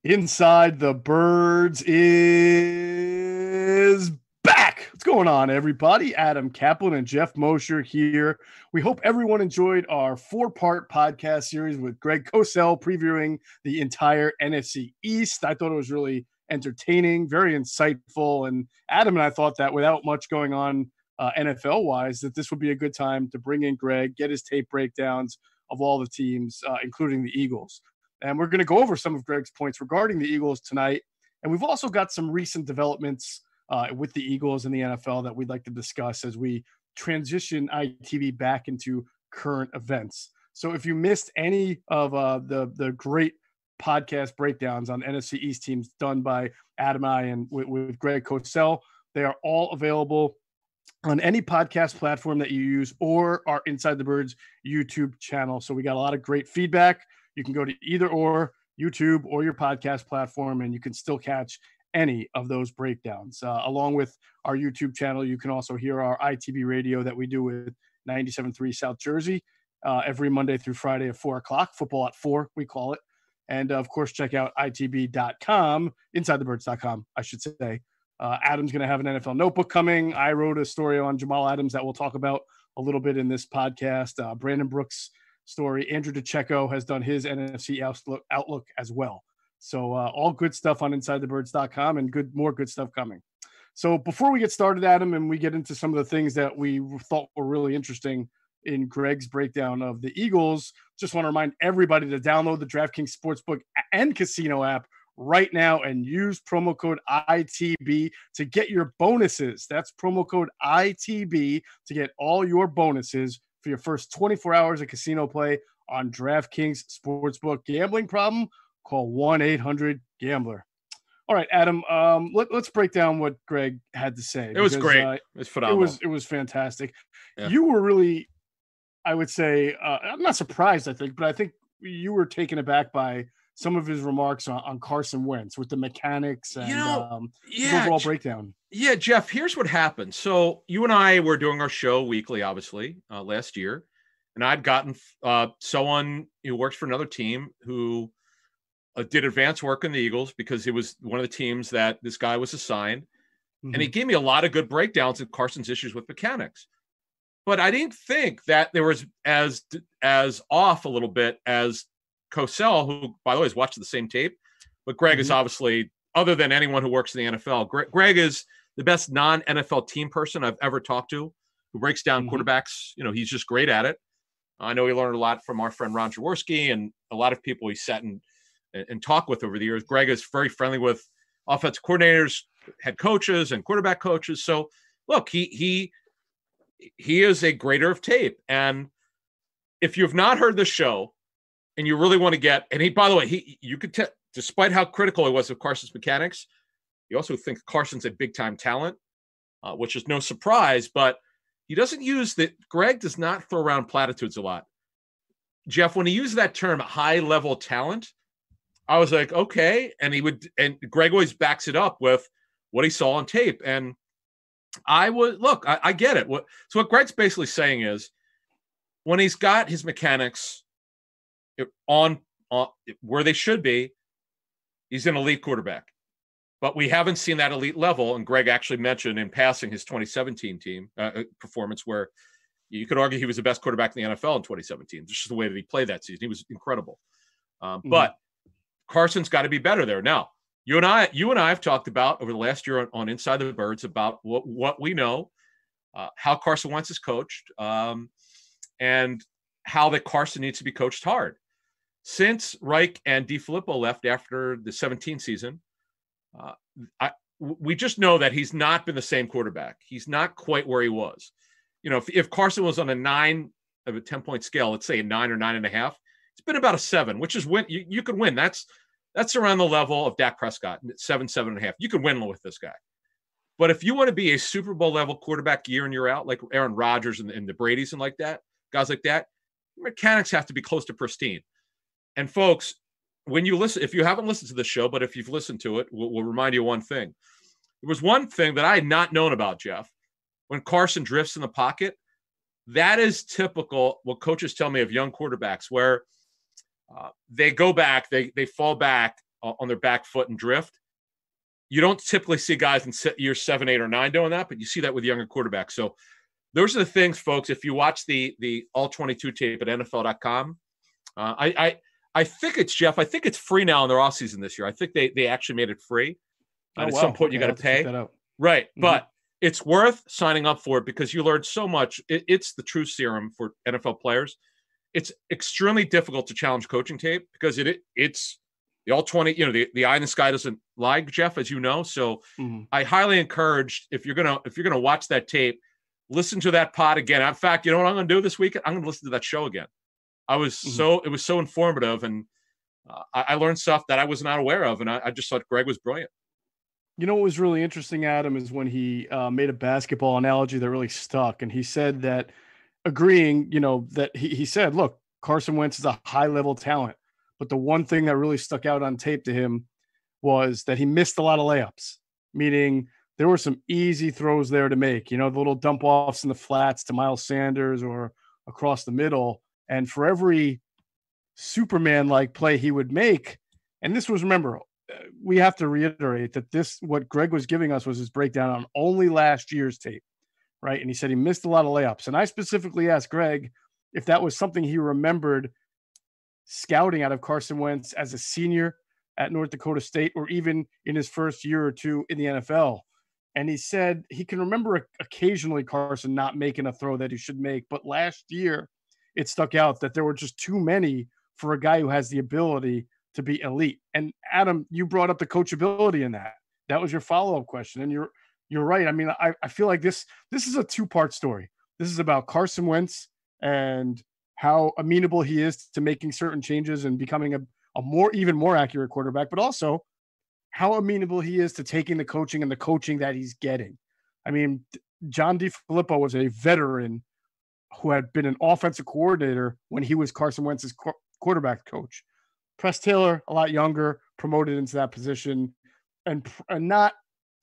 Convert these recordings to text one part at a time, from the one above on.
Inside the Birds is back. What's going on, everybody? Adam Caplan and Geoff Mosher here. We hope everyone enjoyed our 4-part podcast series with Greg Cosell previewing the entire NFC East. I thought it was really entertaining, very insightful, and Adam and I thought that without much going on NFL-wise, that this would be a good time to bring in Greg, get his tape breakdowns of all the teams, including the Eagles. And we're going to go over some of Greg's points regarding the Eagles tonight. And we've also got some recent developments with the Eagles and the NFL that we'd like to discuss as we transition ITB back into current events. So if you missed any of the great podcast breakdowns on NFC East teams done by Adam and I and with Greg Cosell, they are all available on any podcast platform that you use or our Inside the Birds YouTube channel. So we got a lot of great feedback. You can go to either or YouTube or your podcast platform, and you can still catch any of those breakdowns. Along with our YouTube channel, you can also hear our ITB radio that we do with 97.3 South Jersey every Monday through Friday at 4 o'clock, football at 4, we call it. And, of course, check out itb.com, insidethebirds.com, I should say. Adam's going to have an NFL notebook coming. I wrote a story on Jamal Adams that we'll talk about a little bit in this podcast. Brandon Brooks' story. Andrew DeCecco has done his NFC outlook as well. So all good stuff on InsideTheBirds.com and more good stuff coming. So before we get started, Adam, and we get into some of the things that we thought were really interesting in Greg's breakdown of the Eagles, just want to remind everybody to download the DraftKings Sportsbook and Casino app right now and use promo code ITB to get your bonuses. That's promo code ITB to get all your bonuses for your first 24 hours of casino play on DraftKings Sportsbook. Gambling problem? Call 1-800-GAMBLER. All right, Adam, let's break down what Greg had to say. It was great. It was phenomenal. It was fantastic. Yeah. You were really, I would say, I'm not surprised, I think, but I think you were taken aback by some of his remarks on Carson Wentz with the mechanics and his overall breakdown. Yeah, Geoff, here's what happened. So you and I were doing our show weekly, obviously, last year, and I'd gotten someone who works for another team who did advanced work in the Eagles because it was one of the teams that this guy was assigned, and he gave me a lot of good breakdowns of Carson's issues with mechanics. But I didn't think that there was as off a little bit as Cosell, who, by the way, is watching the same tape. But Greg is obviously, other than anyone who works in the NFL, Greg is the best non-NFL team person I've ever talked to, who breaks down quarterbacks. You know, he's just great at it. I know he learned a lot from our friend Ron Jaworski and a lot of people he sat and talked with over the years. Greg is very friendly with offensive coordinators, head coaches, and quarterback coaches. So, look, he is a grader of tape. And if you've not heard the show and you really want to get, and he, by the way, you could tell, despite how critical he was of Carson's mechanics, you also think Carson's a big-time talent, which is no surprise, but he doesn't use that. Greg does not throw around platitudes a lot. Geoff, when he used that term, high-level talent, I was like, okay. And Greg always backs it up with what he saw on tape. And I get it. So what Greg's basically saying is when he's got his mechanics on where they should be, he's an elite quarterback. But we haven't seen that elite level. And Greg actually mentioned in passing his 2017 team performance, where you could argue he was the best quarterback in the NFL in 2017. Just the way that he played that season. He was incredible. But Carson's got to be better there. Now, you and I have talked about over the last year on Inside the Birds about what we know, how Carson Wentz is coached, and how that Carson needs to be coached hard. Since Reich and DiFilippo left after the 17 season, we just know that he's not been the same quarterback. He's not quite where he was. You know, if Carson was on a 9 of a 10-point scale, let's say a 9 or 9.5, it's been about a 7, which is win. You could win. That's around the level of Dak Prescott, 7, 7.5. You could win with this guy. But if you want to be a Super Bowl level quarterback year in, year out, like Aaron Rodgers and the Brady's and like that, guys like that, mechanics have to be close to pristine. And folks, when you listen, if you haven't listened to the show, but if you've listened to it, we'll remind you of one thing. There was one thing that I had not known about, Geoff. When Carson drifts in the pocket, that is typical what coaches tell me of young quarterbacks, where they go back, they fall back, on their back foot and drift. You don't typically see guys in year 7, 8, or 9 doing that, but you see that with younger quarterbacks. So those are the things, folks. If you watch the all 22 tape at NFL.com, I think it's Geoff. I think it's free now in their offseason this year. I think they actually made it free. And at some point, you got to pay. That out. Right. Mm-hmm. But it's worth signing up for it because you learn so much. It's the true serum for NFL players. It's extremely difficult to challenge coaching tape because it's the all 20, the eye in the sky doesn't lie, Geoff, as you know. So I highly encourage if you're gonna watch that tape, listen to that pod again. In fact, you know what I'm gonna do this weekend? I'm gonna listen to that show again. It was so informative, and I learned stuff that I was not aware of, and I just thought Greg was brilliant. You know what was really interesting, Adam, is when he made a basketball analogy that really stuck, and he said that agreeing, that he said, look, Carson Wentz is a high-level talent, but the one thing that really stuck out on tape to him was that he missed a lot of layups, meaning there were some easy throws there to make, the little dump offs in the flats to Miles Sanders or across the middle. And for every Superman-like play he would make, and this was, remember, we have to reiterate that what Greg was giving us was his breakdown on only last year's tape, right? And he said he missed a lot of layups. And I specifically asked Greg if that was something he remembered scouting out of Carson Wentz as a senior at North Dakota State, or even in his first year or two in the NFL. And he said he can remember occasionally Carson not making a throw that he should make, but last year it stuck out that there were just too many for a guy who has the ability to be elite. And Adam, you brought up the coachability in that. That was your follow-up question. And you're right. I mean, I feel like this is a two-part story. This is about Carson Wentz and how amenable he is to making certain changes and becoming a even more accurate quarterback, but also how amenable he is to taking the coaching and the coaching that he's getting. I mean, John DeFilippo was a veteran who had been an offensive coordinator when he was Carson Wentz's quarterback coach. Press Taylor, a lot younger, promoted into that position, and not,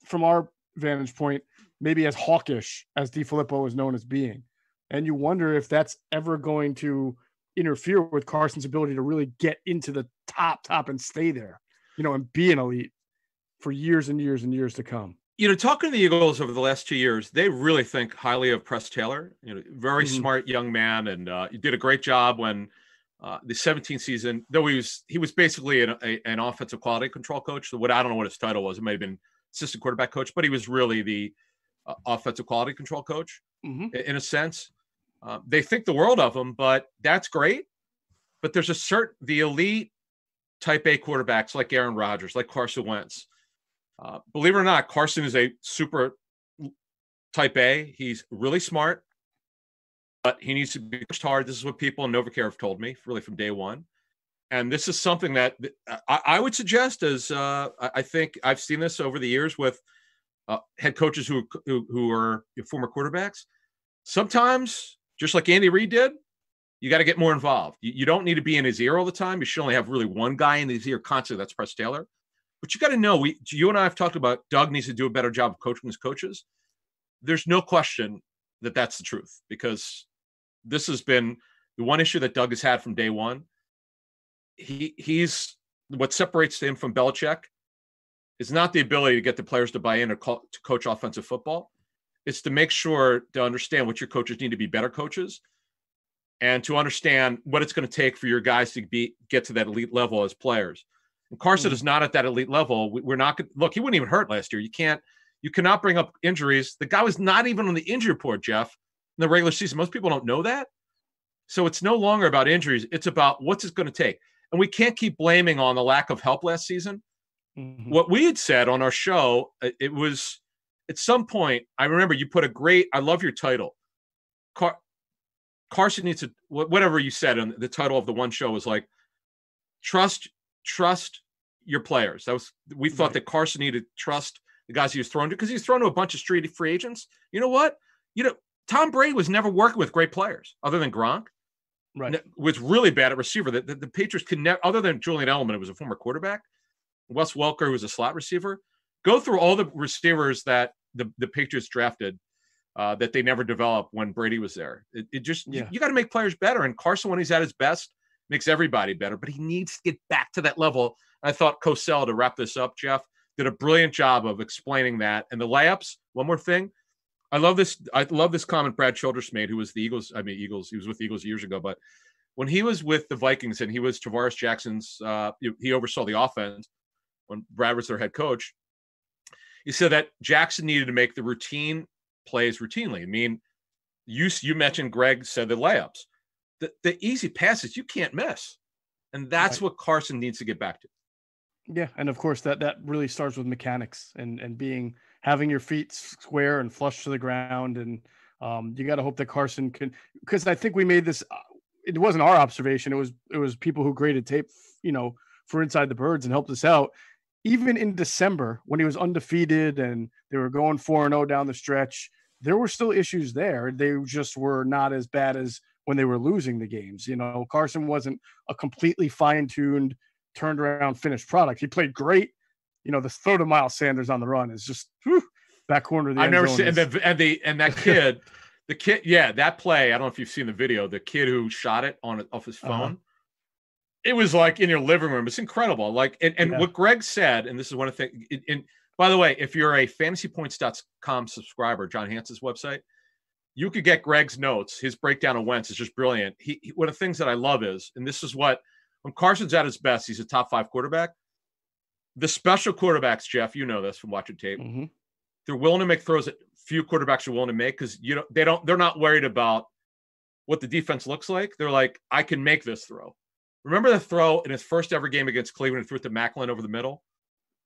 from our vantage point, maybe as hawkish as DeFilippo is known as being. And you wonder if that's ever going to interfere with Carson's ability to really get into the top and stay there, and be an elite for years and years and years to come. Talking to the Eagles over the last 2 years, they really think highly of Press Taylor. Very smart young man, and he did a great job when the 17th season. Though he was basically an offensive quality control coach. So I don't know what his title was. It may have been assistant quarterback coach, but he was really the offensive quality control coach in a sense. They think the world of him, but that's great. But there's the elite type A quarterbacks like Aaron Rodgers, like Carson Wentz. Believe it or not, Carson is a super type A. He's really smart, but he needs to be pushed hard. This is what people in NovaCare have told me, really from day one. And this is something that I would suggest as I think I've seen this over the years with head coaches who are former quarterbacks. Sometimes, just like Andy Reid did, you got to get more involved. You don't need to be in his ear all the time. You should only have really one guy in his ear constantly. That's Press Taylor. But you got to know, you and I have talked about Doug needs to do a better job of coaching his coaches. There's no question that that's the truth, because this has been the one issue that Doug has had from day one. He's what separates him from Belichick is not the ability to get the players to buy in or to coach offensive football. It's to make sure to understand what your coaches need to be better coaches, and to understand what it's going to take for your guys to get to that elite level as players. And Carson is not at that elite level. We're not going to look. He wouldn't even hurt last year. You cannot bring up injuries. The guy was not even on the injury report, Geoff, in the regular season. Most people don't know that. So it's no longer about injuries. It's about what's it going to take. And we can't keep blaming on the lack of help last season. What we had said on our show, it was at some point, I remember you put I love your title. Carson needs to, whatever you said, and the title of the one show was like, trust your players. We thought that Carson needed to trust the guys he was thrown to, because he was thrown to a bunch of street free agents. You know what? Tom Brady was never working with great players other than Gronk. Right. Was really bad at receiver. The Patriots could never, other than Julian Edelman, who was a former quarterback, Wes Welker, who was a slot receiver. Go through all the receivers that the Patriots drafted that they never developed when Brady was there. You got to make players better. And Carson, when he's at his best, makes everybody better. But he needs to get back to that level I thought Cosell, to wrap this up, Geoff, did a brilliant job of explaining that. And the layups, one more thing. I love this comment Brad Childress made, who was the Eagles. He was with the Eagles years ago, but when he was with the Vikings and he was Tavares Jackson's, he oversaw the offense when Brad was their head coach. He said that Jackson needed to make the routine plays routinely. I mean, you mentioned Greg said the layups. The easy passes you can't miss. And that's what Carson needs to get back to. Yeah. And of course that really starts with mechanics and having your feet square and flush to the ground. And you got to hope that Carson can, because I think we made this, it wasn't our observation. It was people who graded tape, for Inside the Birds and helped us out. Even in December when he was undefeated and they were going 4-0 down the stretch, there were still issues there. They just were not as bad as when they were losing the games. Carson wasn't a completely fine-tuned, turned around, finished product. He played great. The throw to Miles Sanders on the run is just back corner of the end I've never zone seen and that kid, the kid, that play. I don't know if you've seen the video. The kid who shot it off his phone. It was like in your living room. It's incredible. Like, and what Greg said, and this is one of the things. And by the way, if you're a fantasypoints.com subscriber, John Hansen's website, you could get Greg's notes. His breakdown of Wentz is just brilliant. One of the things that I love is, and this is when Carson's at his best, he's a top 5 quarterback. The special quarterbacks, Geoff, you know this from watching tape. Mm-hmm. They're willing to make throws that few quarterbacks are willing to make because they're not worried about what the defense looks like. They're like, I can make this throw. Remember the throw in his first ever game against Cleveland and threw it to Macklin over the middle?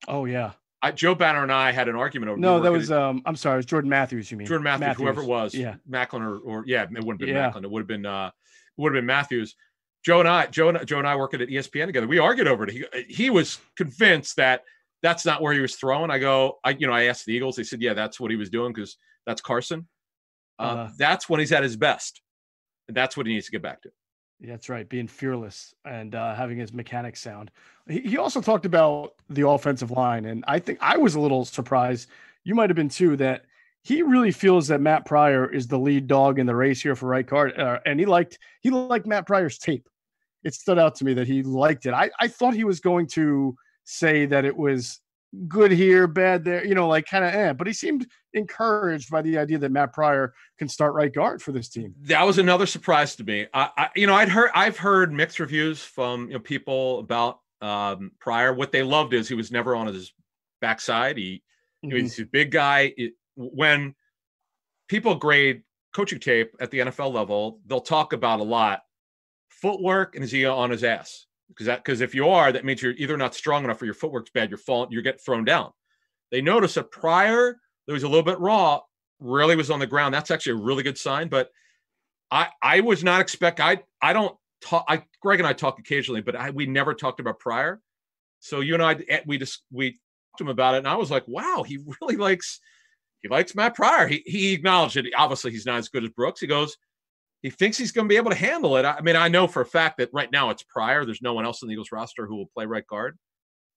Oh yeah. Joe Banner and I had an argument over. No, that was I'm sorry, it was Jordan Matthews. You mean Jordan Matthews, whoever it was? Yeah, Macklin it wouldn't have been Macklin. It would have been Matthews. Joe and I working at ESPN together. We argued over it. He was convinced that that's not where he was throwing. I asked the Eagles. They said, yeah, that's what he was doing because that's Carson. That's when he's at his best, and that's what he needs to get back to. That's right. Being fearless and having his mechanics sound. He also talked about the offensive line. And I think I was a little surprised. You might've been too, that he really feels that Matt Pryor is the lead dog in the race here for right guard. And he liked Matt Pryor's tape. It stood out to me that he liked it. I thought he was going to say that it was good here, bad there, but he seemed encouraged by the idea that Matt Pryor can start right guard for this team. That was another surprise to me. I've heard mixed reviews from people about Pryor. What they loved is he was never on his backside. He's a big guy. When people grade coaching tape at the NFL level, they'll talk about a lot footwork and is he on his ass? Because if you are, that means you're either not strong enough or your footwork's bad. You're getting thrown down. They notice that Pryor, that was a little bit raw, really was on the ground. That's actually a really good sign. But I was not expect. I don't talk. Greg and I talk occasionally, but we never talked about Pryor. So you and I, we talked to him about it, and I was like, wow, he really likes Matt Pryor. He acknowledged it. Obviously, he's not as good as Brooks. He goes. He thinks he's going to be able to handle it. I mean, I know for a fact that right now it's Pryor. There's no one else in the Eagles roster who will play right guard.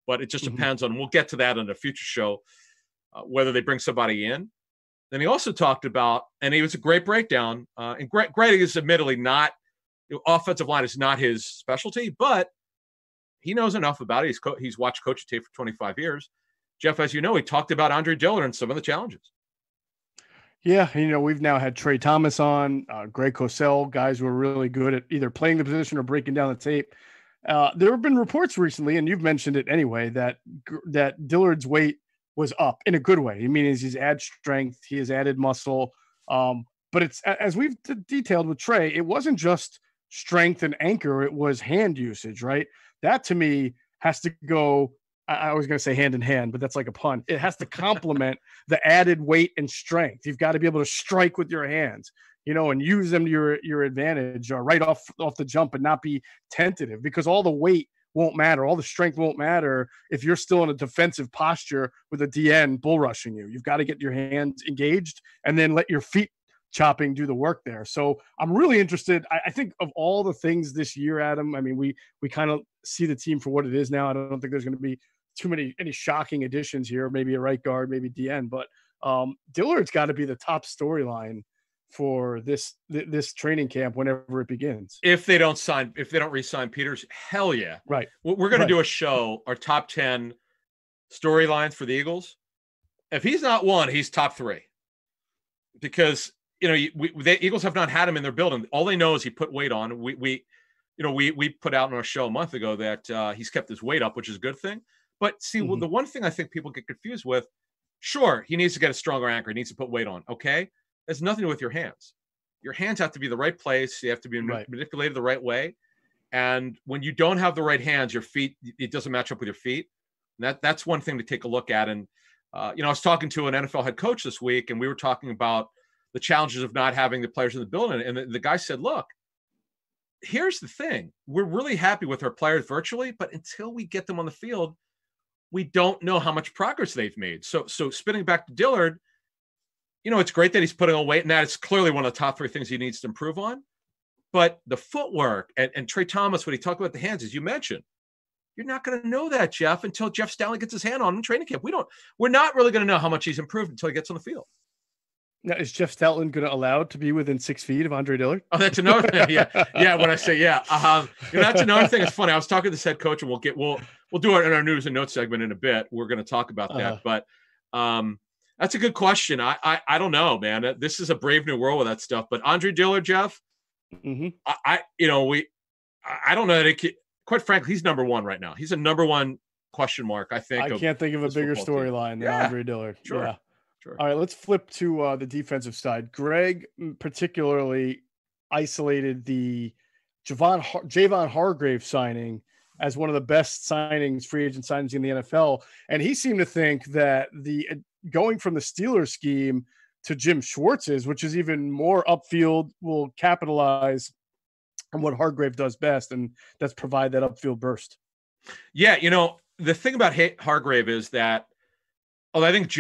But it just depends on – we'll get to that in a future show, whether they bring somebody in. Then he also talked about – and he was a great breakdown. And Greg is admittedly not – offensive line is not his specialty, but he knows enough about it. He's watched coaching tape for 25 years. Geoff, as you know, he talked about Andre Dillard and some of the challenges. Yeah, we've now had Trey Thomas on, Greg Cosell, guys who are really good at either playing the position or breaking down the tape. There have been reports recently, and you've mentioned it anyway, that Dillard's weight was up in a good way. I mean, he's added strength, he has added muscle. But it's, as we've detailed with Trey, it wasn't just strength and anchor, it was hand usage, right? That to me has to go. I was going to say hand in hand, but that's like a pun. It has to complement the added weight and strength. You've got to be able to strike with your hands, and use them to your advantage right off the jump and not be tentative, because all the weight won't matter. All the strength won't matter if you're still in a defensive posture with a DN bull rushing you. You've got to get your hands engaged and then let your feet chopping do the work there. So I'm really interested. I think of all the things this year, Adam, I mean, we kind of see the team for what it is now. I don't think there's going to be any shocking additions here, maybe a right guard, maybe DN, but Dillard's got to be the top storyline for this training camp whenever it begins. If they don't re-sign Peters, hell yeah. Right. We're going to do a show, our top 10 storylines for the Eagles. If he's not one, he's top 3. Because, the Eagles have not had him in their building. All they know is he put weight on. We put out on our show a month ago that he's kept his weight up, which is a good thing. But see, the one thing I think people get confused with, sure, he needs to get a stronger anchor. He needs to put weight on. Okay. That's nothing to do with your hands. Your hands have to be the right place. You have to be manipulated the right way. And when you don't have the right hands, your feet, it doesn't match up with your feet. And that's one thing to take a look at. And, I was talking to an NFL head coach this week, and we were talking about the challenges of not having the players in the building. And the guy said, look, here's the thing. We're really happy with our players virtually, but until we get them on the field, we don't know how much progress they've made. So spinning back to Dillard, it's great that he's putting on weight, and that is clearly one of the top 3 things he needs to improve on. But the footwork and Trey Thomas, when he talked about the hands, as you mentioned, you're not going to know that, Geoff, until Jeff Stanley gets his hand on him in training camp. We're not really going to know how much he's improved until he gets on the field. Now, is Jeff Stoutland going to allow to be within 6 feet of Andre Dillard? Oh, that's another thing. Yeah. When I say that's another thing. It's funny. I was talking to this head coach, and we'll do it in our news and notes segment in a bit. We're going to talk about that, but that's a good question. I don't know, man. This is a brave new world with that stuff. But Andre Dillard, Geoff, I don't know that it could, quite frankly, he's number 1 right now. He's a number 1 question mark, I think. I can't think of a bigger storyline than Andre Dillard. Sure. Yeah. Sure. All right, let's flip to the defensive side. Greg particularly isolated the Javon Hargrave signing as one of the best free agent signings in the NFL. And he seemed to think that the going from the Steelers scheme to Jim Schwartz's, which is even more upfield, will capitalize on what Hargrave does best, and that's provide that upfield burst. Yeah, the thing about Hargrave is that, I think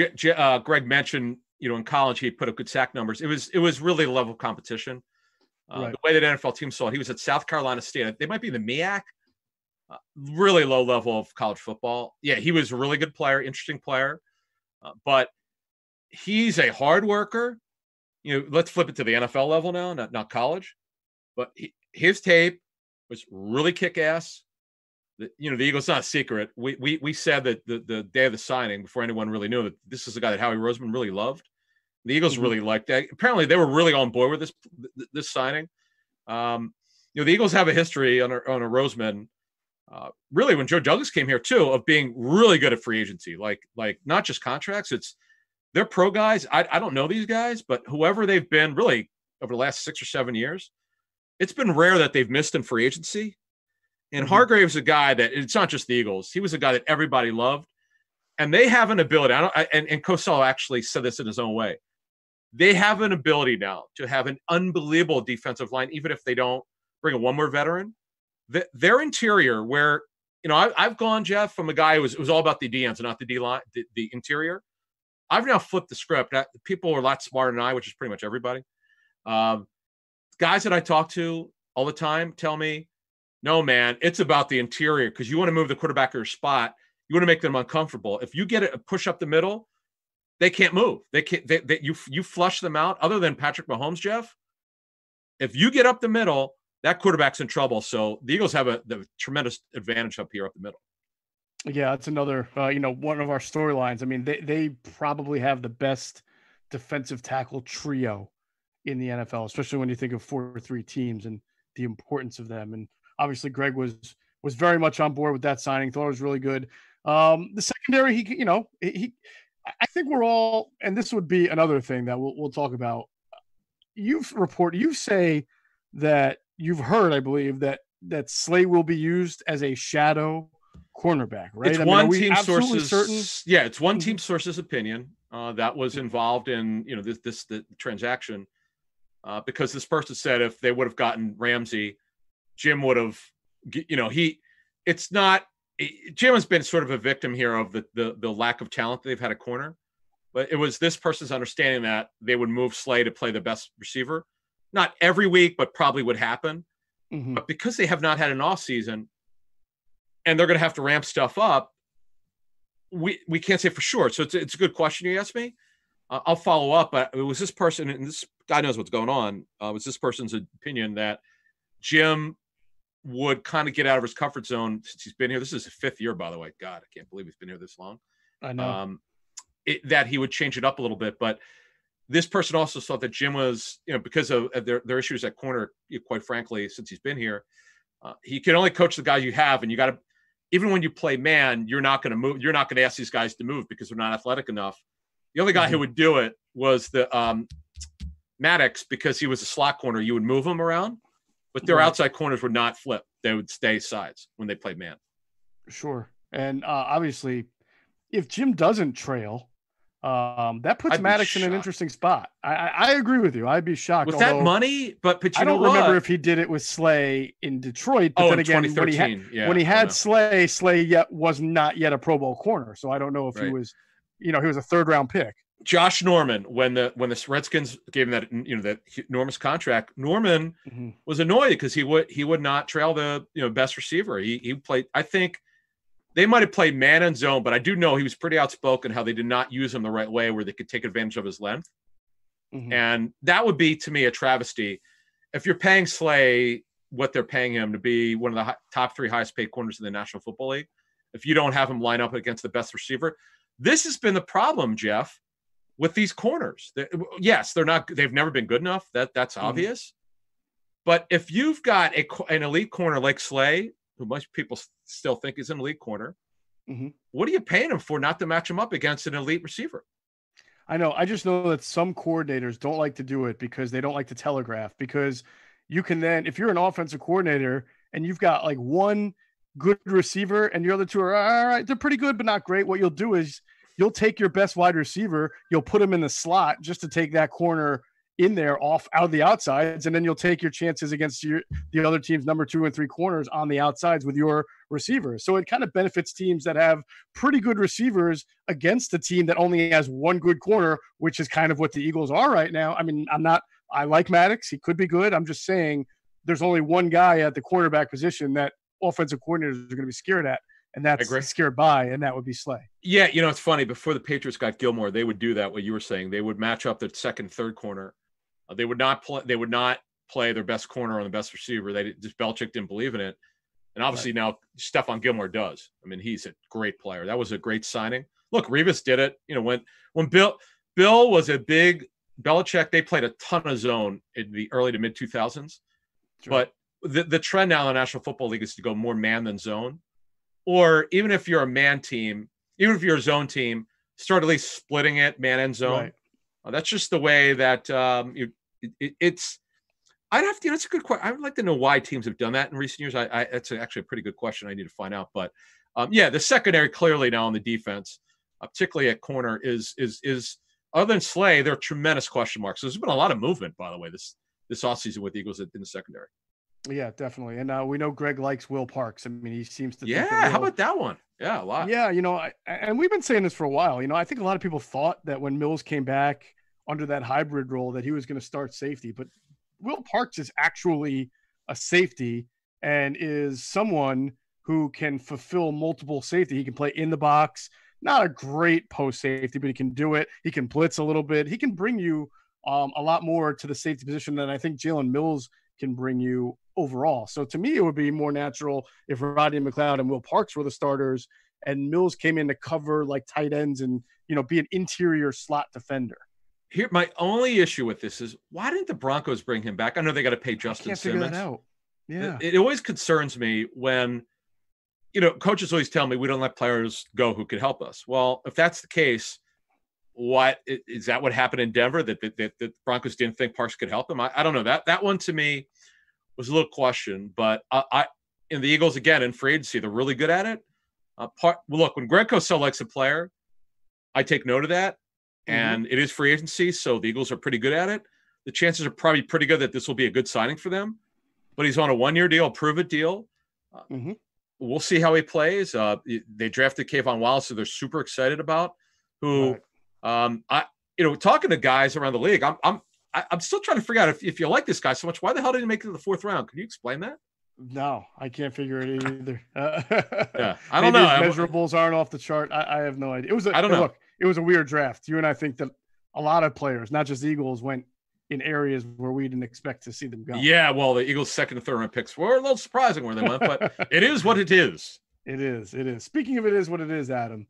Greg mentioned, in college he put up good sack numbers. It was really a level of competition. The way that NFL teams saw it, he was at South Carolina State. They might be the MEAC. Really low level of college football. Yeah, he was a really good player, interesting player. But he's a hard worker. Let's flip it to the NFL level now, not college. But his tape was really kick-ass. The Eagles, not a secret. We said that the day of the signing, before anyone really knew, that this is a guy that Howie Roseman really loved. The Eagles really liked that. Apparently, they were really on board with this signing. The Eagles have a history on a Roseman. Really, when Joe Douglas came here too, of being really good at free agency, like not just contracts. They're pro guys. I don't know these guys, but whoever they've been, really over the last 6 or 7 years, it's been rare that they've missed in free agency. And Hargrave's a guy that, it's not just the Eagles. He was a guy that everybody loved, and they have an ability. And Cosell actually said this in his own way. They have an ability now to have an unbelievable defensive line, even if they don't bring one more veteran. Their interior, where I've gone, Geoff, from a guy who was all about the D ends and not the D line, the interior. I've now flipped the script. People are a lot smarter than I, which is pretty much everybody. Guys that I talk to all the time tell me, no, man, it's about the interior, because you want to move the quarterback or spot. You want to make them uncomfortable. If you get a push up the middle, they can't move. They can't. You flush them out. Other than Patrick Mahomes, Geoff, if you get up the middle, that quarterback's in trouble. So the Eagles have the tremendous advantage up here up the middle. Yeah, that's another one of our storylines. I mean, they probably have the best defensive tackle trio in the NFL, especially when you think of 4-3 teams and the importance of them. And obviously, Greg was very much on board with that signing. Thought it was really good. The secondary, I think we're all, and this would be another thing that we'll talk about. You say that you've heard, I believe, that Slay will be used as a shadow cornerback, right? It's one team source's. Yeah, it's one team source's opinion that was involved in the transaction, because this person said if they would have gotten Ramsey, Jim would have. It's not. Jim has been sort of a victim here of the lack of talent that they've had at corner, but it was this person's understanding that they would move Slay to play the best receiver, not every week, but probably would happen. Mm-hmm. But because they have not had an off season, and they're going to have to ramp stuff up, we can't say for sure. So it's a good question you asked me. I'll follow up, but it was this person, and this God knows what's going on, was this person's opinion that Jim would kind of get out of his comfort zone since he's been here. This is his 5th year, by the way. God, I can't believe he's been here this long. I know. That he would change it up a little bit. But this person also thought that Jim was, because of their issues at corner, quite frankly, since he's been here, he can only coach the guys you have. And you got to, even when you play man, you're not going to move. You're not going to ask these guys to move because they're not athletic enough. The only guy who would do it was the Maddox, because he was a slot corner. You would move him around, but their outside corners would not flip. They would stay sides when they played man. Sure. And obviously, if Jim doesn't trail, that puts Maddox in an interesting spot. I agree with you. I'd be shocked. With that money, but I don't remember if he did it with Slay in Detroit. But then again, when he had Slay was not yet a Pro Bowl corner. So I don't know if he was, he was a 3rd-round pick. Josh Norman, when the Redskins gave him that that enormous contract, Norman was annoyed because he would not trail the best receiver. He played. I think they might have played man and zone, but I do know he was pretty outspoken how they did not use him the right way where they could take advantage of his length. And that would be, to me, a travesty. If you're paying Slay what they're paying him to be one of the top 3 highest paid corners in the National Football League, if you don't have him line up against the best receiver, this has been the problem, Geoff, with these corners. Yes, they've never been good enough. That's obvious. But if you've got an elite corner like Slay, who most people still think is an elite corner, what are you paying him for not to match him up against an elite receiver? I know. I just know that some coordinators don't like to do it because they don't like to telegraph, because you can then, if you're an offensive coordinator and you've got like one good receiver and your other 2 are all right, they're pretty good, but not great. What you'll do is you'll take your best wide receiver, you'll put him in the slot just to take that corner in there out of the outsides, and then you'll take your chances against the other team's number 2 and 3 corners on the outsides with your receivers. So it kind of benefits teams that have pretty good receivers against a team that only has one good corner, which is kind of what the Eagles are right now. I mean, I like Maddox. He could be good. I'm just saying there's only one guy at the quarterback position that offensive coordinators are going to be scared at, and that's scared by, and that would be Slay. Yeah, it's funny. Before the Patriots got Gilmore, they would do that, what you were saying. They would match up the 2nd, 3rd corner. They would not play their best corner on the best receiver. Belichick didn't believe in it. And obviously now Stephon Gilmore does. I mean, he's a great player. That was a great signing. Look, Revis did it. When Bill was a big Belichick, they played a ton of zone in the early to mid 2000s. Sure. But the trend now in the National Football League is to go more man than zone. Or even if you're a man team, even if you're a zone team, start at least splitting it man and zone. Right. That's just the way that it's. I'd have to. It's a good question. I would like to know why teams have done that in recent years. That's actually a pretty good question. I need to find out. But the secondary clearly now on the defense, particularly at corner, is other than Slay, there are tremendous question marks. So there's been a lot of movement, by the way, this offseason with the Eagles in the secondary. Yeah, definitely. And we know Greg likes Will Parks. I mean, he seems to. Yeah, how about that one? Yeah, a lot. Yeah, and we've been saying this for a while. I think a lot of people thought that when Mills came back under that hybrid role that he was going to start safety, but Will Parks is actually a safety and is someone who can fulfill multiple safety. He can play in the box, not a great post safety, but he can do it. He can blitz a little bit. He can bring you a lot more to the safety position than I think Jalen Mills can bring you overall. So to me, it would be more natural if Rodney McLeod and Will Parks were the starters and Mills came in to cover like tight ends and, be an interior slot defender. Here, my only issue with this is why didn't the Broncos bring him back? I know they got to pay Justin Simmons. Figure that out. Yeah. It always concerns me when, coaches always tell me we don't let players go who could help us. Well, if that's the case, what is that what happened in Denver that the Broncos didn't think Parks could help him? I don't know. That one to me was a little question, but in the Eagles, again, in free agency, they're really good at it. Look, when Greg Cosell likes a player, I take note of that. And it is free agency, so the Eagles are pretty good at it. The chances are probably pretty good that this will be a good signing for them. But he's on a 1-year deal, prove-it deal. We'll see how he plays. They drafted Kayvon Wallace, so they're super excited about. Who, talking to guys around the league, I'm still trying to figure out if you like this guy so much, why the hell did he make it to the 4th round? Can you explain that? No, I can't figure it either. I don't know. His measurables aren't off the chart. I have no idea. I don't know. Look, it was a weird draft. You and I think that a lot of players, not just the Eagles, went in areas where we didn't expect to see them go. Yeah, well, the Eagles' second and third round picks were a little surprising where they went, but it is what it is. It is. It is. Speaking of it is what it is, Adam,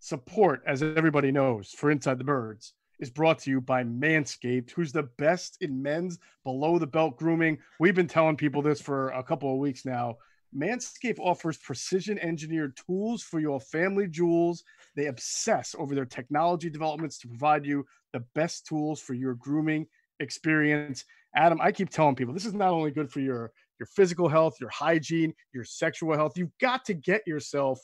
support, as everybody knows, for Inside the Birds is brought to you by Manscaped, who's the best in men's below-the-belt grooming. We've been telling people this for a couple of weeks now. Manscaped offers precision-engineered tools for your family jewels. They obsess over their technology developments to provide you the best tools for your grooming experience. Adam, I keep telling people this is not only good for your physical health, your hygiene, your sexual health. You've got to get yourself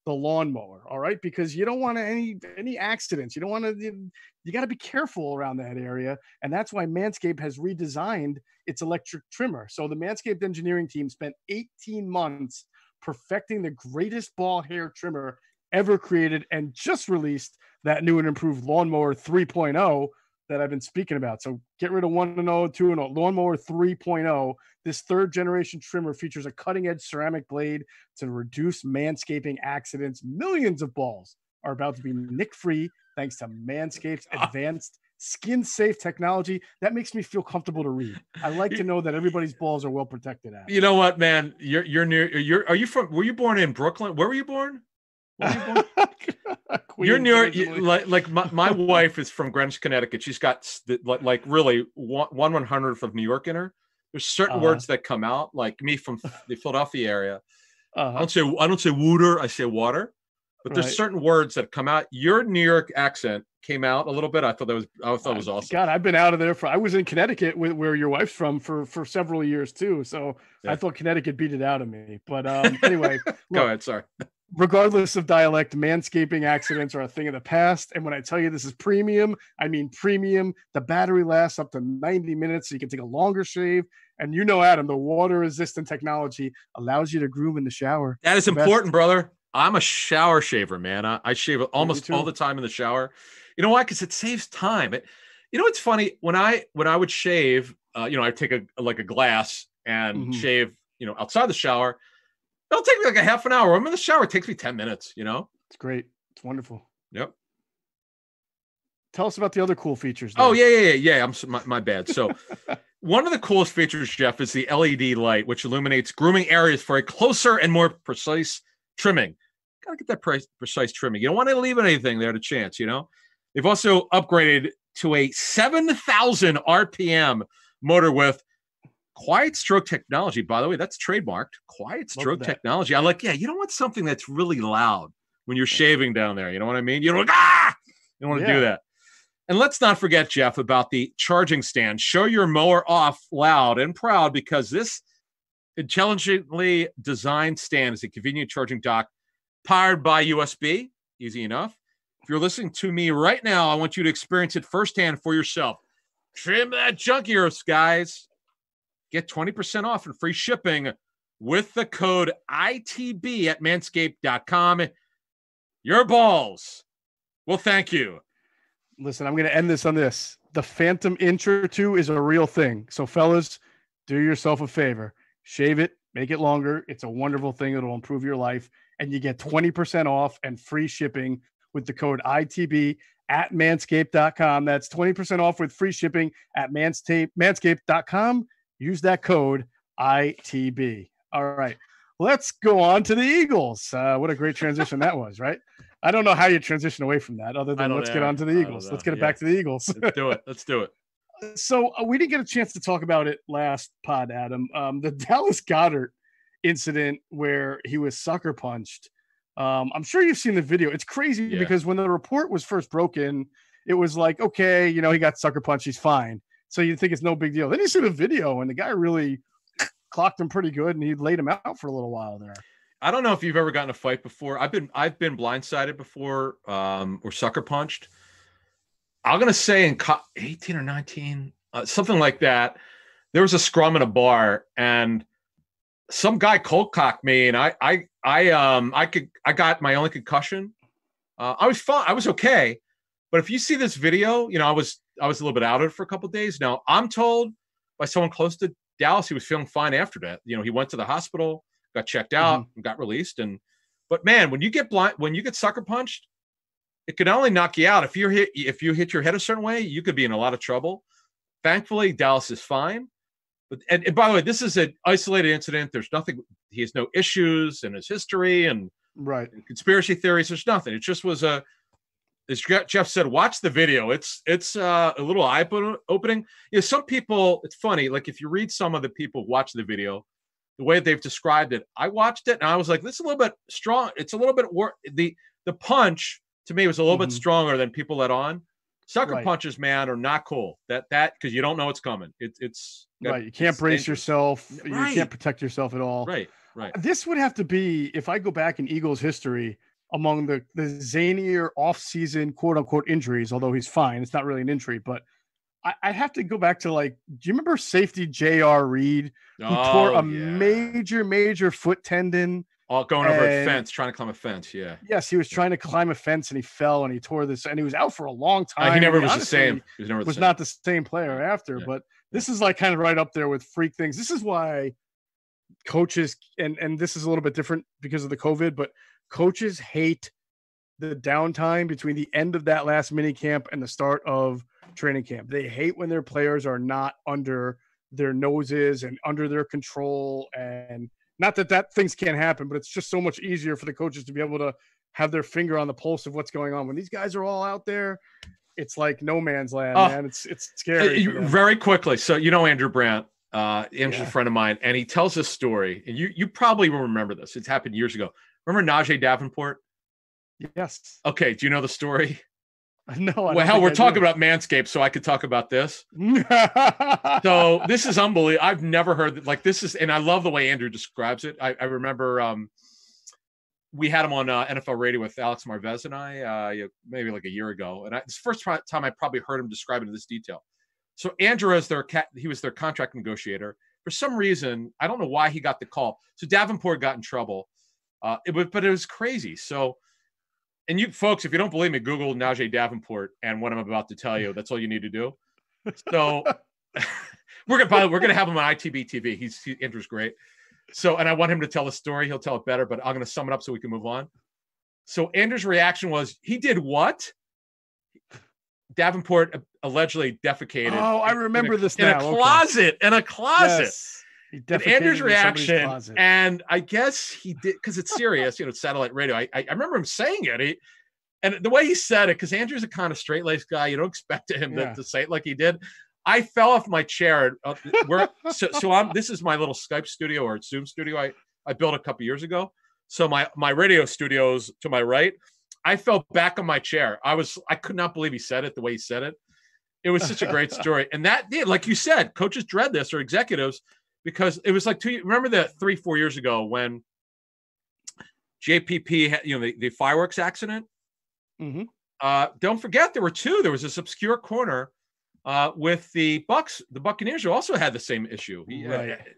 the lawnmower, all right? Because you don't want any accidents. You don't want to, you got to be careful around that area. And that's why Manscaped has redesigned its electric trimmer. So the Manscaped engineering team spent 18 months perfecting the greatest ball hair trimmer ever created and just released that new and improved Lawnmower 3.0 that I've been speaking about. So get rid of 1.0, 2.0, Lawnmower 3.0. This third generation trimmer features a cutting edge ceramic blade to reduce manscaping accidents. Millions of balls are about to be nick free thanks to Manscaped's advanced skin safe technology. That makes me feel comfortable to read. I like to know that everybody's balls are well protected. You know what, man? Were you born in Brooklyn? Where were you born? You're near, like my wife is from Greenwich, Connecticut. She's got like really 1/100th of New York in her. There's certain words that come out, like me from the Philadelphia area. I don't say water, I say water. But there's certain words that come out. Your New York accent came out a little bit. I thought it was awesome. God, I've been out of there I was in Connecticut where your wife's from for several years too. So yeah. I thought Connecticut beat it out of me. But anyway, go ahead. Sorry. Regardless of dialect, manscaping accidents are a thing of the past. And when I tell you this is premium, I mean premium. The battery lasts up to 90 minutes, so you can take a longer shave. And you know, Adam, the water-resistant technology allows you to groom in the shower. That is important, brother. I'm a shower shaver, man. I shave almost all the time in the shower. You know why? Because it saves time. It's funny when I would shave. I'd take a glass and shave. Outside the shower. It'll take me like a half an hour. I'm in the shower. It takes me 10 minutes, It's great. It's wonderful. Yep. Tell us about the other cool features. There. Oh, yeah. My bad. So one of the coolest features, Geoff, is the LED light, which illuminates grooming areas for a closer and more precise trimming. Got to get that precise trimming. You don't want to leave anything there to chance, They've also upgraded to a 7,000 RPM motor with quiet stroke technology. By the way, that's trademarked. Quiet stroke technology. I like, you don't want something that's really loud when you're shaving down there. You know what I mean? You don't want to do that. And let's not forget, Geoff, about the charging stand. Show your mower off loud and proud because this intelligently designed stand is a convenient charging dock powered by USB. Easy enough. If you're listening to me right now, I want you to experience it firsthand for yourself. Trim that junk ears, guys. Get 20% off and free shipping with the code ITB at manscaped.com. Your balls will thank you. Listen, I'm going to end this on this. The phantom inch or two is a real thing. So, fellas, do yourself a favor. Shave it. Make it longer. It's a wonderful thing. It'll improve your life. And you get 20% off and free shipping with the code ITB at manscaped.com. That's 20% off with free shipping at manscaped.com. Use that code ITB. All right. Let's go on to the Eagles. What a great transition that was, right? I don't know how you transition away from that other than let's get on to the Eagles. Let's get it back to the Eagles. Let's do it. So we didn't get a chance to talk about it last pod, Adam. The Dallas Goedert incident where he was sucker punched. I'm sure you've seen the video. It's crazy because when the report was first broken, it was like, okay, he got sucker punched. He's fine. So you think it's no big deal. Then you see the video and the guy really clocked him pretty good and he laid him out for a little while there. I don't know if you've ever gotten a fight before. I've been blindsided before or sucker punched. I'm going to say in 18 or 19, something like that. There was a scrum in a bar and some guy cold cocked me and I got my only concussion. I was fine. I was okay. But if you see this video, I was a little bit out of it for a couple of days. Now, I'm told by someone close to Dallas he was feeling fine after that. He went to the hospital, got checked out, and got released. But man, when you get sucker punched, it can only knock you out. If you hit your head a certain way, you could be in a lot of trouble. Thankfully, Dallas is fine. But and by the way, this is an isolated incident. There's nothing. He has no issues in his history and conspiracy theories. There's nothing. It just was as Geoff said, watch the video. It's a little eye-opening. Some people, it's funny, like if you read some of the people who watch the video, the way they've described it, I watched it and I was like, this is a little bit strong. It's a little bit the punch to me was a little bit stronger than people let on. Sucker punches, man, are not cool. That because you don't know what's coming. It's right. You can't brace yourself. You can't protect yourself at all. Right. This would have to be, if I go back in Eagles history, among the zanier off-season quote-unquote injuries, although he's fine. It's not really an injury, but I have to go back to, like, do you remember safety J.R. Reed, who tore a major foot tendon? Going over a fence, trying to climb a fence, yeah. Yes, he was trying to climb a fence, and he fell, and he tore this, and he was out for a long time. He never was the same. He was not the same player after, but this is, like, kind of right up there with freak things. This is why coaches, and this is a little bit different because of the COVID, but coaches hate the downtime between the end of that last mini camp and the start of training camp. They hate when their players are not under their noses and under their control. And not that things can't happen, but it's just so much easier for the coaches to be able to have their finger on the pulse of what's going on. When these guys are all out there, it's like no man's land, man. It's scary. Very quickly. So, Andrew Brandt, Andrew's a friend of mine, and he tells this story, and you probably will remember this. It's happened years ago. Remember Najee Davenport? Yes. Okay. Do you know the story? No. Well, hell, we're talking about Manscaped, so I could talk about this. So this is unbelievable. I've never heard like this is, and I love the way Andrew describes it. I remember we had him on NFL radio with Alex Marvez and I maybe like a year ago, and it's the first time I probably heard him describe it in this detail. So Andrew, he was their contract negotiator. For some reason, I don't know why he got the call. So Davenport got in trouble. But it was crazy. So, and you folks, if you don't believe me, Google Najee Davenport and what I'm about to tell you. That's all you need to do. So we're gonna have him on ITB TV. Andrew's great. So, and I want him to tell the story. He'll tell it better, but I'm gonna sum it up so we can move on. So Andrew's reaction was, he did what? Davenport allegedly defecated. Oh, I remember this now. In a closet. Yes. And Andrew's reaction, and I guess he did, because it's serious, it's satellite radio. I remember him saying it. And the way he said it, because Andrew's a kind of straight-laced guy, you don't expect him to say it like he did. I fell off my chair. This is my little Skype studio or Zoom studio I built a couple years ago. So my radio studio's to my right. I fell back on my chair. I could not believe he said it the way he said it. It was such a great story. And that did, like you said, coaches dread this, or executives, because it was like remember that 3-4 years ago when JPP had, the fireworks accident. Don't forget there were two. There was this obscure corner with the Bucks. The Buccaneers who also had the same issue.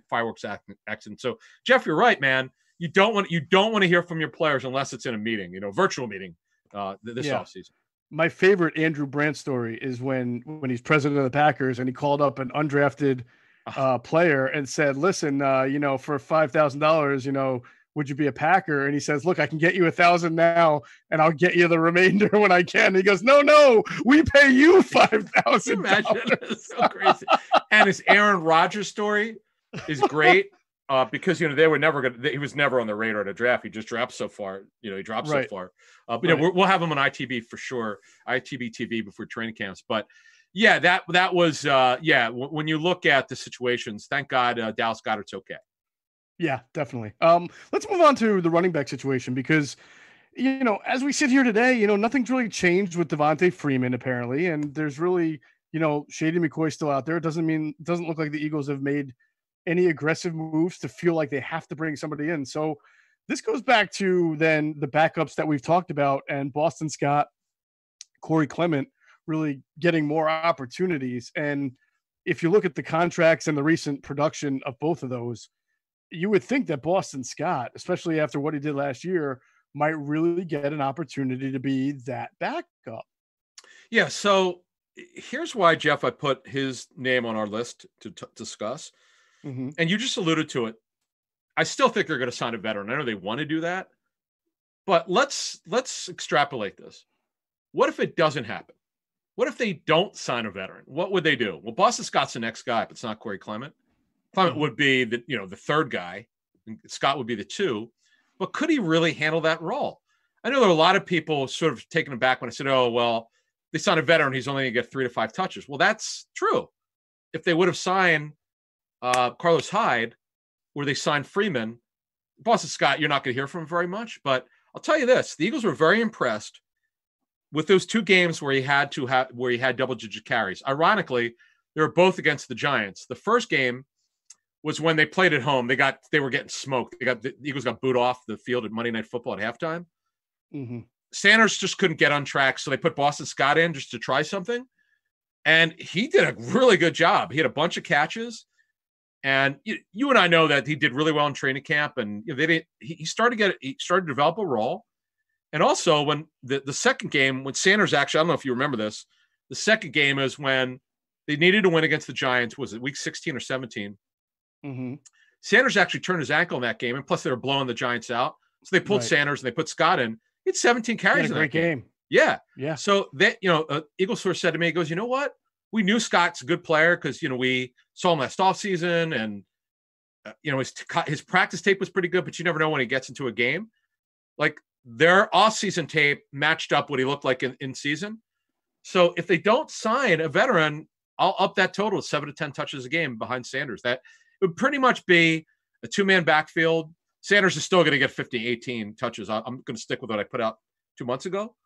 Fireworks accident. So Geoff, you're right, man. You don't want to hear from your players unless it's in a meeting, virtual meeting this offseason. My favorite Andrew Brandt story is when he's president of the Packers and he called up an undrafted player and said, listen, for $5,000, would you be a Packer? And he says, look, I can get you $1,000 now and I'll get you the remainder when I can. And he goes, no, we pay you $5,000. Imagine, it's so crazy. And his Aaron Rodgers story is great because, they were never he was never on the radar to draft. He just dropped so far, he dropped so far. But we'll have him on ITB for sure, ITB TV before training camps. But yeah, that was when you look at the situations, thank God Dallas Goedert's okay. Yeah, definitely. Let's move on to the running back situation because, as we sit here today, nothing's really changed with Devontae Freeman apparently, and there's really, Shady McCoy still out there. It doesn't look like the Eagles have made any aggressive moves to feel like they have to bring somebody in. So this goes back to then the backups that we've talked about and Boston Scott, Corey Clement really getting more opportunities. And if you look at the contracts and the recent production of both of those, you would think that Boston Scott, especially after what he did last year, might really get an opportunity to be that backup. Yeah. So here's why, Geoff, I put his name on our list to discuss. And you just alluded to it. I still think they're going to sign a veteran. I know they want to do that, but let's extrapolate this. What if it doesn't happen? What if they don't sign a veteran? What would they do? Well, Boston Scott's the next guy, but it's not Corey Clement. Clement would be the third guy, and Scott would be the 2. But could he really handle that role? I know there are a lot of people sort of taken aback when I said, "Oh, well, they signed a veteran; he's only going to get 3 to 5 touches." Well, that's true. If they would have signed Carlos Hyde, or they signed Freeman, Boston Scott, you're not going to hear from him very much. But I'll tell you this: the Eagles were very impressed with those 2 games where he had double-digit carries. Ironically, they were both against the Giants. The first game was when they played at home. They were getting smoked. The Eagles got booed off the field at Monday Night Football at halftime. Mm-hmm. Sanders just couldn't get on track, so they put Boston Scott in just to try something. And he did a really good job. He had a bunch of catches. And you and I know that he did really well in training camp. And he started to develop a role. And also when the second game, when Sanders actually, I don't know if you remember this, the second game is when they needed to win against the Giants. Was it week 16 or 17? Mm-hmm. Sanders actually turned his ankle in that game, and plus they were blowing the Giants out. So they pulled Sanders and they put Scott in. He had 17 carries in that game. Yeah. So that Eagles source said to me, he goes, "You know what? We knew Scott's a good player because we saw him last offseason, and his practice tape was pretty good, but you never know when he gets into a game. Like their offseason tape matched up what he looked like in season. So if they don't sign a veteran, I'll up that total to 7 to 10 touches a game behind Sanders. That it would pretty much be a 2-man backfield. Sanders is still going to get 15, 18 touches. I'm going to stick with what I put out 2 months ago.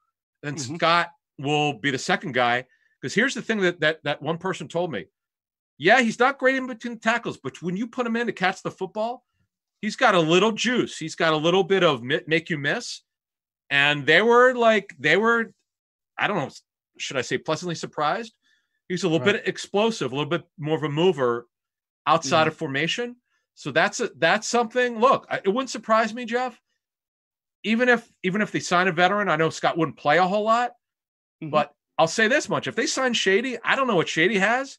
And Scott will be the second guy. Because here's the thing that one person told me. Yeah, he's not great in between tackles, but when you put him in to catch the football, he's got a little juice. He's got a little bit of make you miss. And they were, I don't know, should I say pleasantly surprised? He's a little bit explosive, a little bit more of a mover outside of formation. So that's something. Look, it wouldn't surprise me, Geoff. Even if they sign a veteran, I know Scott wouldn't play a whole lot, but I'll say this much: if they sign Shady, I don't know what Shady has.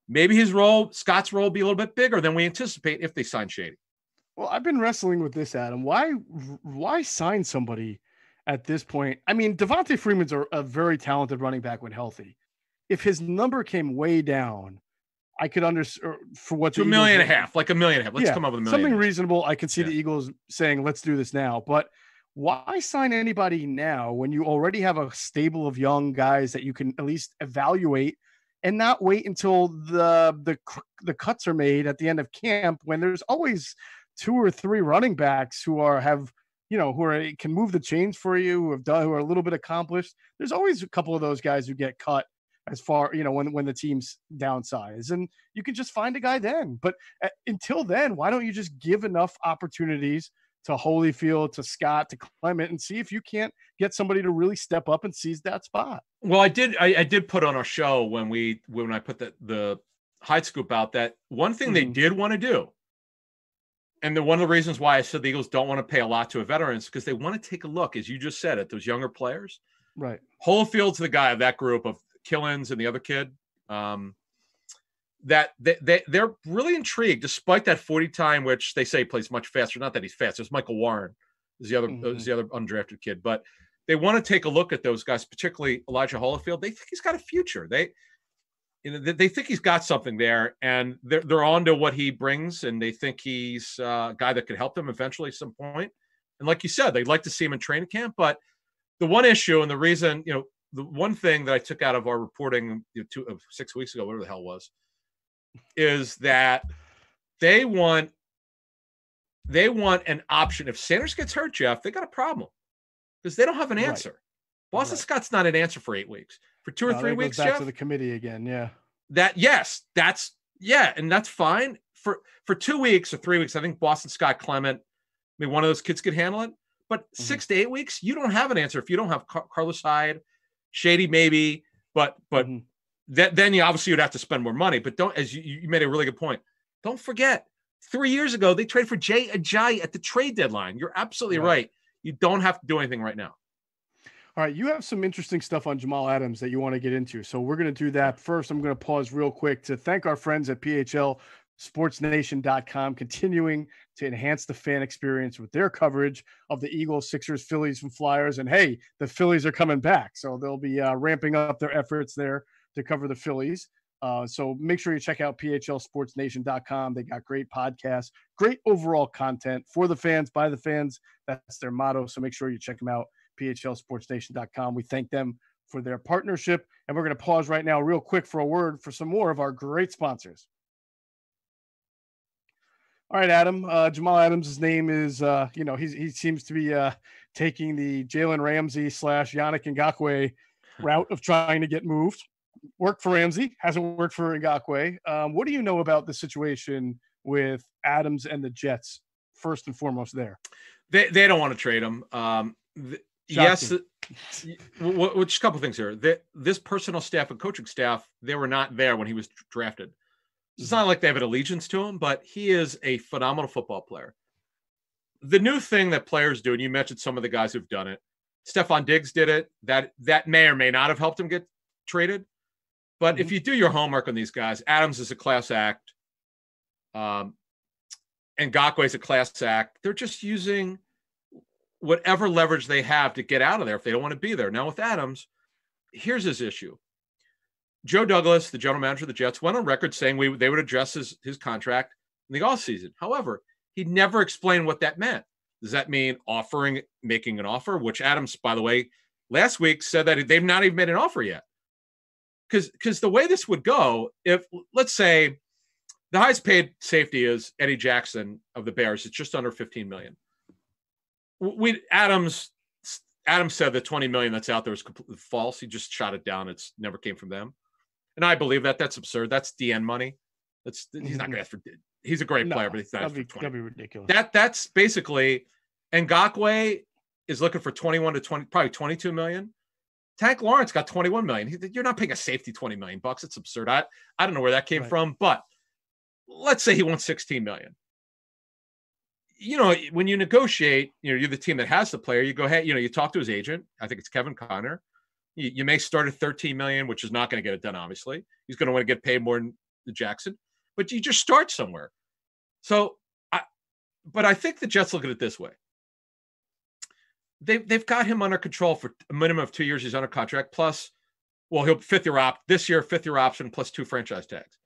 Maybe Scott's role, will be a little bit bigger than we anticipate if they sign Shady. Well, I've been wrestling with this, Adam. Why sign somebody at this point? I mean, Devontae Freeman's a very talented running back when healthy. If his number came way down, I could understand for what $1.5 million, like $1.5 million. Let's come up with $1 million. Something reasonable. I could see the Eagles saying, "Let's do this now." But why sign anybody now when you already have a stable of young guys that you can at least evaluate, and not wait until the cuts are made at the end of camp when there's always 2 or 3 running backs who can move the chains for you, who are a little bit accomplished. There's always a couple of those guys who get cut as far, when the team's downsize, and you can just find a guy then. But until then, why don't you just give enough opportunities to Holyfield, to Scott, to Clement, and see if you can't get somebody to really step up and seize that spot? Well, I did put on our show when I put the Hyde scoop out that one thing they did want to do, and one of the reasons why I said the Eagles don't want to pay a lot to a veteran is because they want to take a look, as you just said, at those younger players. Right. Holofield's the guy of that group of Killins and the other kid. That they're really intrigued, despite that 40 time, which they say plays much faster. Not that he's fast. There's Michael Warren, is the other undrafted kid. But they want to take a look at those guys, particularly Elijah Holyfield. They think he's got a future. They think he's got something there, and they're on to what he brings, and they think he's a guy that could help them eventually at some point. And like you said, they'd like to see him in training camp. But the one issue and the reason, the one thing that I took out of our reporting 6 weeks ago, whatever the hell it was, is that they want an option. If Sanders gets hurt, Geoff, they got a problem because they don't have an answer. Boston Scott's not an answer for 8 weeks. For 2 or 3 weeks, back Geoff, to the committee again. Yeah. And that's fine. For 2 weeks or 3 weeks, I think Boston Scott, Clement, maybe one of those kids could handle it. But 6 to 8 weeks, you don't have an answer if you don't have Carlos Hyde, Shady maybe, but then you obviously would have to spend more money. But don't, as you made a really good point, don't forget 3 years ago they traded for Jay Ajayi at the trade deadline. You're absolutely right. You don't have to do anything right now. All right, you have some interesting stuff on Jamal Adams that you want to get into. So we're going to do that. First, I'm going to pause real quick to thank our friends at PHL sportsnation.com, continuing to enhance the fan experience with their coverage of the Eagles, Sixers, Phillies, and Flyers. And hey, the Phillies are coming back, so they'll be ramping up their efforts there to cover the Phillies. So make sure you check out phlsportsnation.com. They got great podcasts, great overall content for the fans, by the fans. That's their motto. So make sure you check them out, phlsportsnation.com. We thank them for their partnership. And we're going to pause right now real quick for a word for some more of our great sponsors. All right, Adam. Jamal Adams' name is, he seems to be taking the Jalen Ramsey / Yannick Ngakoue route of trying to get moved. Worked for Ramsey, hasn't worked for Ngakoue. What do you know about the situation with Adams and the Jets, first and foremost there? They don't want to trade him. Yes. Which a couple things here. This personnel staff and coaching staff, they were not there when he was drafted. It's not like they have an allegiance to him, but he is a phenomenal football player. The new thing that players do, and you mentioned some of the guys who've done it. Stephon Diggs did it. That may or may not have helped him get traded. But if you do your homework on these guys, Adams is a class act. And Ngakoue is a class act. They're just using whatever leverage they have to get out of there if they don't want to be there. Now with Adams, here's his issue. Joe Douglas, the general manager of the Jets, went on record saying they would address his contract in the offseason. However, he never explained what that meant. Does that mean making an offer, which Adams, by the way, last week said that they've not even made an offer yet? Because the way this would go, if, let's say, the highest paid safety is Eddie Jackson of the Bears, it's just under $15 million. Adams said the $20 million that's out there is completely false. He just shot it down. It's never came from them. And I believe that. That's absurd. That's DN money. He's not going to ask for. He's a great player, but he's not. That'd be ridiculous. That's basically. Ngakoue is looking for 21 to 20, probably 22 million. Tank Lawrence got 21 million. You're not paying a safety $20 million. It's absurd. I don't know where that came from, but let's say he wants 16 million. When you negotiate, you're the team that has the player. You go ahead, you talk to his agent. I think it's Kevin Connor. You may start at 13 million, which is not going to get it done. Obviously, he's going to want to get paid more than Jackson, but you just start somewhere. So, but I think the Jets look at it this way. They've got him under control for a minimum of 2 years. He's under contract. Plus, he'll fifth year option plus 2 franchise tags.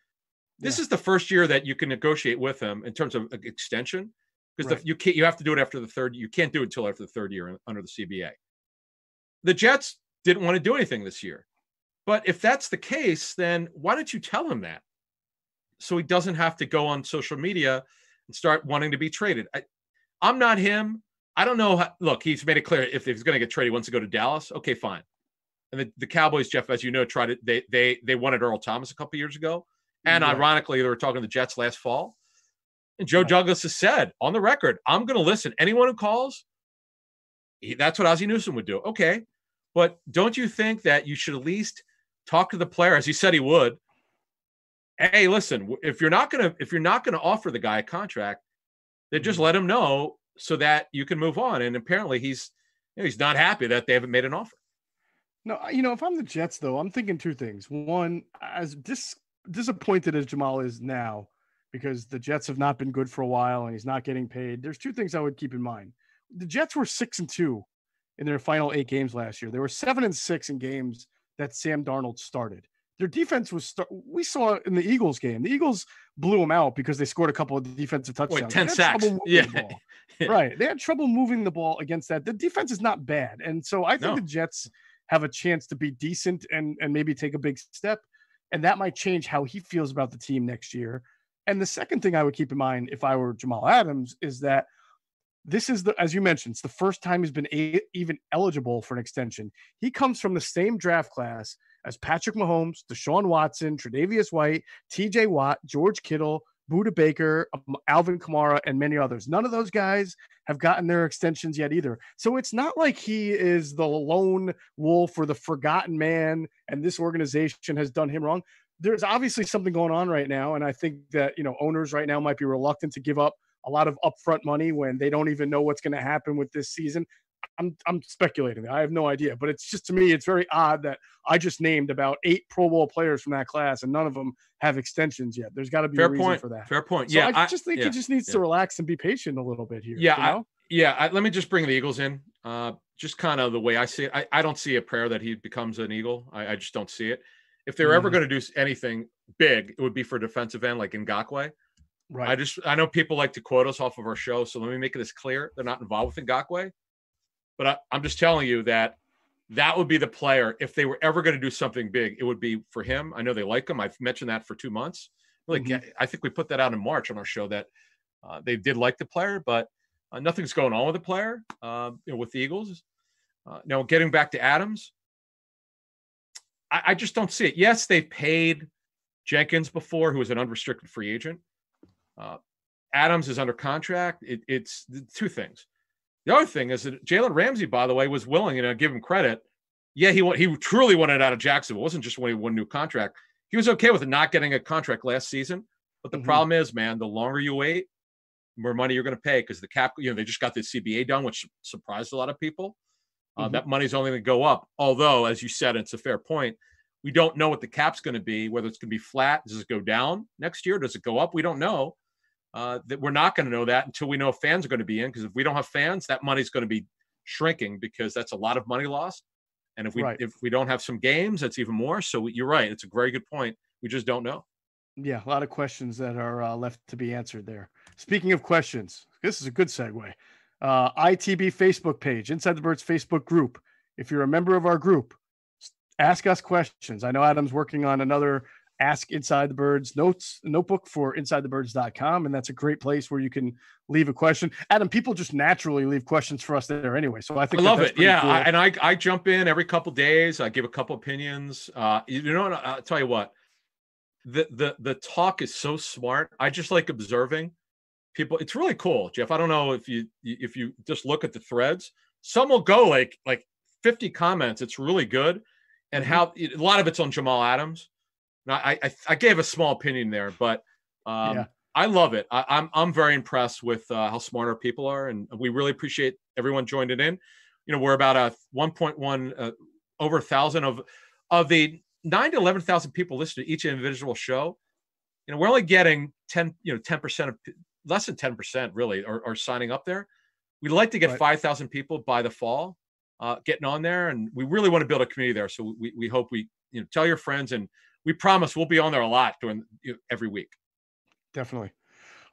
This is the first year that you can negotiate with him in terms of extension. Because you have to do it after the third. You can't do it until after the third year under the CBA. The Jets didn't want to do anything this year, but if that's the case, then why don't you tell him that, so he doesn't have to go on social media and start wanting to be traded? I'm not him. I don't know. Look, he's made it clear if he's going to get traded, he wants to go to Dallas. Okay, fine. And the Cowboys, Geoff, as you know, tried it. They wanted Earl Thomas a couple years ago, and ironically, they were talking to the Jets last fall. And Joe Douglas has said on the record, I'm going to listen. Anyone who calls, that's what Ozzie Newsome would do. Okay. But don't you think that you should at least talk to the player, as he said he would? Hey, listen, if you're not going to offer the guy a contract, then just let him know so that you can move on. And apparently he's not happy that they haven't made an offer. No, if I'm the Jets, though, I'm thinking 2 things. One, as disappointed as Jamal is now, because the Jets have not been good for a while and he's not getting paid. There's 2 things I would keep in mind. The Jets were 6-2 in their final 8 games last year. They were 7-6 in games that Sam Darnold started. Their defense we saw it in the Eagles game. The Eagles blew them out because they scored a couple of defensive touchdowns. 10 sacks. Yeah. Right. They had trouble moving the ball against that. The defense is not bad. And so I think the Jets have a chance to be decent and maybe take a big step. And that might change how he feels about the team next year. And the second thing I would keep in mind if I were Jamal Adams is that this is, as you mentioned, it's the first time he's been even eligible for an extension. He comes from the same draft class as Patrick Mahomes, Deshaun Watson, Tre'Davious White, TJ Watt, George Kittle, Budda Baker, Alvin Kamara, and many others. None of those guys have gotten their extensions yet either. So it's not like he is the lone wolf or the forgotten man and this organization has done him wrong. There's obviously something going on right now. And I think that, owners right now might be reluctant to give up a lot of upfront money when they don't even know what's going to happen with this season. I'm speculating. I have no idea, but it's just, to me, it's very odd that I just named about 8 Pro Bowl players from that class, and none of them have extensions yet. There's got to be a reason for that. Fair point. So I just think he just needs to relax and be patient a little bit here. Yeah, let me just bring the Eagles in. Just kind of the way I see it. I don't see a prayer that he becomes an Eagle. I just don't see it. If they're ever going to do anything big, it would be for defensive end like Ngakoue. Right. I know people like to quote us off of our show, so let me make it as clear. They're not involved with Ngakoue. But I'm just telling you that would be the player. If they were ever going to do something big, it would be for him. I know they like him. I've mentioned that for 2 months. I think we put that out in March on our show that they did like the player, but nothing's going on with the player with the Eagles. Now, getting back to Adams, I just don't see it. Yes, they paid Jenkins before, who was an unrestricted free agent. Adams is under contract. It's 2 things. The other thing is that Jalen Ramsey, by the way, was willing, and I give him credit. Yeah, he truly wanted out of Jacksonville. It wasn't just when he won a new contract. He was okay with not getting a contract last season. But the problem is, man, the longer you wait, the more money you're going to pay, because the cap, they just got the CBA done, which surprised a lot of people. That money's only going to go up. Although, as you said, it's a fair point. We don't know what the cap's going to be, whether it's going to be flat. Does it go down next year? Does it go up? We don't know. That we're not going to know that until we know if fans are going to be in, because if we don't have fans, that money's going to be shrinking, because that's a lot of money lost. And if we don't have some games, that's even more. So you're right. It's a very good point. We just don't know. Yeah, a lot of questions that are left to be answered there. Speaking of questions, this is a good segue. ITB Facebook page, Inside the Birds Facebook group. If you're a member of our group, ask us questions. I know Adam's working on another Ask Inside the Birds notebook for InsideTheBirds.com, and that's a great place where you can leave a question. Adam, people just naturally leave questions for us there anyway, so I think I love it. Yeah, cool. I jump in every couple of days. I give a couple opinions. I'll tell you what, the talk is so smart. I just like observing people. It's really cool, Geoff. I don't know if you just look at the threads. Some will go like 50 comments. It's really good, and how a lot of it's on Jamal Adams. Now, I gave a small opinion there, but I love it. I'm very impressed with how smart our people are, and we really appreciate everyone joining in. We're about a 1.1 over 1,000 of the 9 to 11,000 people listen to each individual show. We're only getting 10% of less than 10% really are signing up there. We'd like to get 5,000 people by the fall getting on there, and we really want to build a community there. So we hope tell your friends, and we promise we'll be on there a lot during every week. Definitely.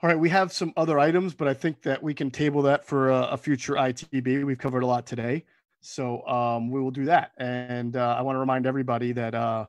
All right. We have some other items, but I think that we can table that for a future ITB. We've covered a lot today. So we will do that. And I want to remind everybody that,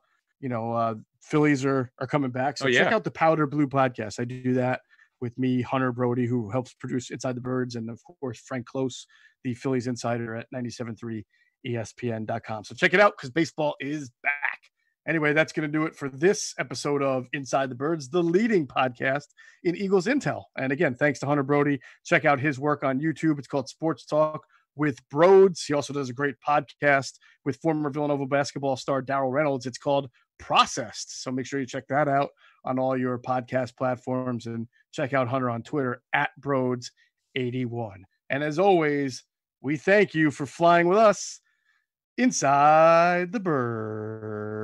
Phillies are coming back. So check out the Powder Blue podcast. I do that with me, Hunter Brody, who helps produce Inside the Birds, and of course, Frank Close, the Phillies insider at 97.3 ESPN.com. So check it out, because baseball is back. Anyway, that's going to do it for this episode of Inside the Birds, the leading podcast in Eagles Intel. And again, thanks to Hunter Brody. Check out his work on YouTube. It's called Sports Talk with Broads. He also does a great podcast with former Villanova basketball star Darrell Reynolds. It's called Processed. So make sure you check that out on all your podcast platforms, and check out Hunter on Twitter at Broads81. And as always, we thank you for flying with us inside the birds.